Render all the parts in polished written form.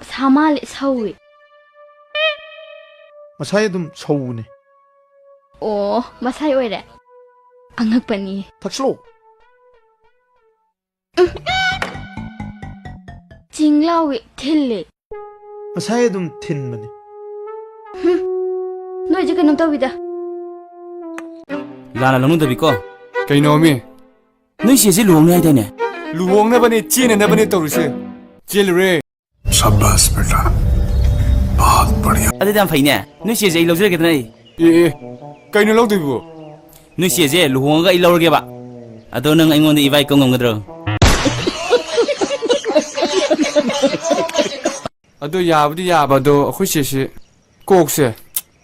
사말 서위. 마사이 좀 서우네. 오, 마사이 오이래. angakpani. 닥슬로. Jinglawi thilli. 마사이 좀 틴만이. No je kanam tawida. Lana lanu da biko. Kainomi. Nui siya si luong na ito niya. Luong na bani, chine na bani tawruse. Chill re. शाबाश बेटा बहुत बढ़िया Ate dam fay niya. Nui siya si ilaw sila kita na eh. Kaino lang dibo. Nui siya si luong ka ilaw rage ba. Ato nang ingon na ibay kong ngadro. Ado yabadi yabado ako siya si kokse.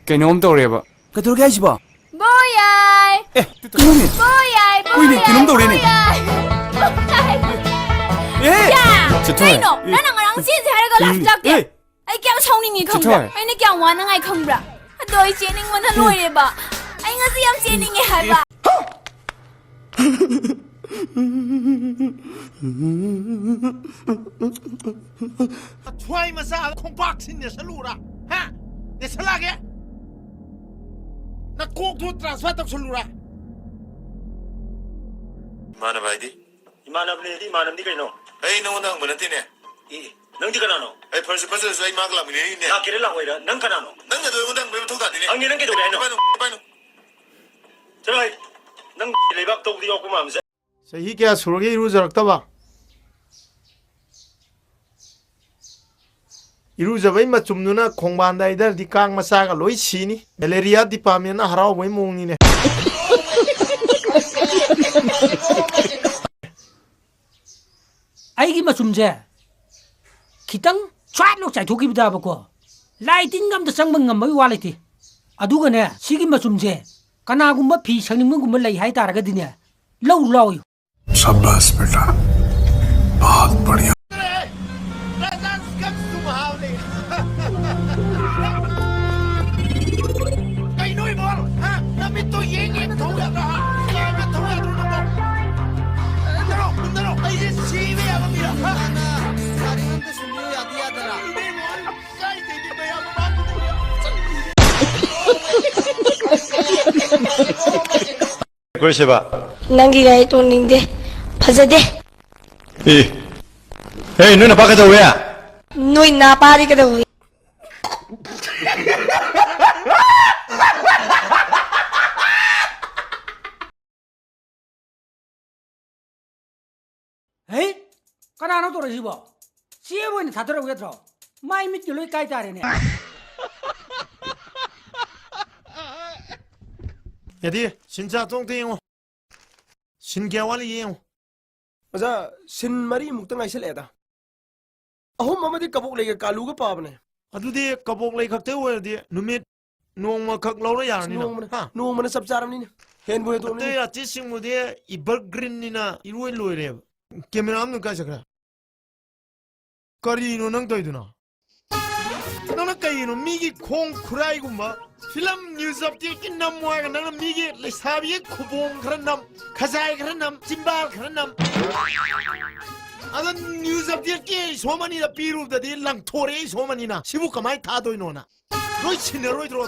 Kainom tawre ba. Kato kaya siya ba? Boyay. Kano niya? Boyay. Uy, ni kinom tawre niya. Kaino, nanang arang sin sa haraga lak de. Ay kyang chongning ni khambra. Ay na kyang wana ngai khambra. Adoi chening man haloi re ba. Ay nga siyam chening e hai ba. Chuai masa kompak sin ne salura. Ha? Ne salage. Na kok tu transfer tak salura. Mana baidi? Imanam ni kaino. Hey, nang manatine. Nang di kanano. Hey, person so ay maglam ni ne. Na kire lang oira. Nang kanano. Nang na do nang may thuda dine. Ang nang kito kaino. Paano? Chalai. Nang lebak to di ako mamse. सही क्या सुरगे इरुजरक्ता बा इरुजबई मचुमनुना खोंगबांदा इधर दिकांग मसागा लोई सीनी malaria department ना हराव वई मोंगनी ने 아이기 맞춤제 기땅 촤로 짜조기보다 보고 라이팅감도 상방감 뭐 와라이티 아두가네 시기 맞춤제 까나군바 비 상닝문군바 레이 하이 따라가디네 러우 러우 शाबाश बेटा बहुत बढ़िया Kurseba. Nangi gai to ning de. Phajade. Hey, nuna baka daw ya. Noi na pari ka daw. 에이? 까나노 또라시보 시에보이는 다 들어오겠더라 마이 밑줄로 까이다래네 यदि सिंचा तोंगते यो सिनग्या वाली यो Maza sin mari mukta ngai sel eda. Ahum mama di kabuk lege kalu ga pabne. अदुदि कबोक लै खक्ते ओरदि नुमित नोंमा खक लौरा यारनि ना No mana sab charam ni. Hen boy to ते ni. अति सिंगमुदे इबरग्रीन निना इरुइ लोइरे camera हम का सकरा करिनो नंग तोइदुना नंग कइनो मिगी खोंग खुराइगुमा फिल्म न्यूज ऑफ दी कि नमवाग नंग मिगी लेसाबी खुबोंग खर नम खजाय खर नम चिंबाल खर नम अदन न्यूज ऑफ दी कि सोमनी द पीरु द दी लंग थोरे सोमनी ना सिबु कमाई था दोइनो ना रोइ छिने रोइ द्रो